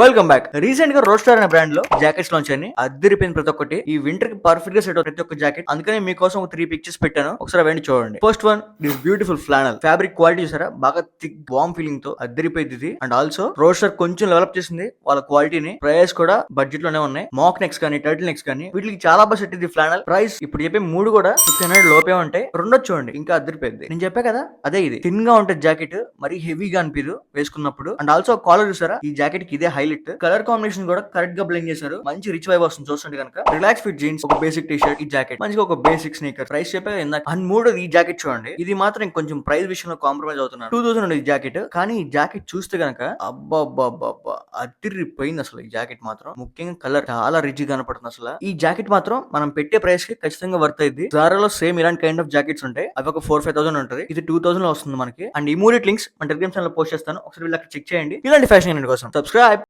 Welcome back. Recent గా roster అనే brand లో జాకెట్స్ లాంచ్ అని అద్దరిపోయింది ప్రతి ఒక్కటి. ఈ వింటర్ కి పర్ఫెక్ట్ గా సెట్ అవుతుంది ప్రతి ఒక్క జాకెట్. అందుకని మీకోసం ఒక 3 పిక్చర్స్ పెట్టాను, ఒకసారి వెండి చూడండి. First one, this beautiful flannel fabric quality చూసారా, బాగా థిక్ వామ్ ఫీలింగ్ తో అద్దరిపోయింది ఇది. అండ్ ఆల్సో రోస్టర్ కొంచెం డెవలప్ చేసింది వాళ్ళ క్వాలిటీని. ప్రైస్ కూడా బడ్జెట్ లోనే ఉన్నాయి. మాక్ నెక్స్ కానీ టర్టిల్ నెక్స్ కానీ వీటికి చాలా బాగా సెట్ ఇది ఫ్లానల్. ప్రైస్ ఇప్పుడు చెప్పే 3 కూడా 1500 లోపే ఉంటాయి. రెండో చూడండి ఇంకా అద్దరిపోయింది. నేను చెప్పా కదా అదే ఇది. థిన్ గా ఉంటుంది జాకెట్, మరి హెవీగా అనిపిదు వేసుకున్నప్పుడు. అండ్ ఆల్సో కాలర్ చూసారా, ఈ జాకెట్ కి ఇదే హైలైట్. కలర్ కాంబినేషన్ కూడా కరెక్ట్ గా బ్లెండ్ చేశారు. మంచి రిచ్ వైబ్ వస్తుంది చూస్తుంటే కనుక. రిలాక్స్ ఫిట్ జీన్స్, ఒక బేసిక్ టీ షర్ట్, ఈ జాకెట్ మంచిగా ఒక బేసిక్ స్నీకర్. ప్రైస్ చెప్పా ఇందాక. అండ్ మూడోది ఈ జాకెట్ చూడండి, ఇది మాత్రం కొంచెం ప్రైస్ విషయంలో కాంప్రమైజ్ అవుతున్నాను. 2000 ఉంది ఈ జాకెట్. కానీ ఈ జాకెట్ చూస్తే కనుక అబ్బా అదిరిపోయింది అసలు. ఈ జాకెట్ మాత్రం ముఖ్యంగా కలర్ చాలా రిచ్ కనపడుతుంది అసలు. ఈ జాకెట్ మాత్రం మనం పెట్టే ప్రైస్ కి ఖచ్చితంగా వర్త్ అయింది. జారాలో సేమ్ ఇలాంటి కైండ్ ఆఫ్ జాకెట్స్ ఉంటాయి, అవి ఒక 4-5,000 ఉంటుంది. ఇది 2000 లో వస్తుంది మనకి. అండ్ ఈ మూడు లింక్స్ మన టెలిగ్రామ్ ఛానల్ పోస్ట్ చేస్తాను, ఒకసారి వీళ్ళకి చెక్ చేయండి. ఇలాంటి ఫ్యాషన్ కోసం సబ్స్క్రైబ్.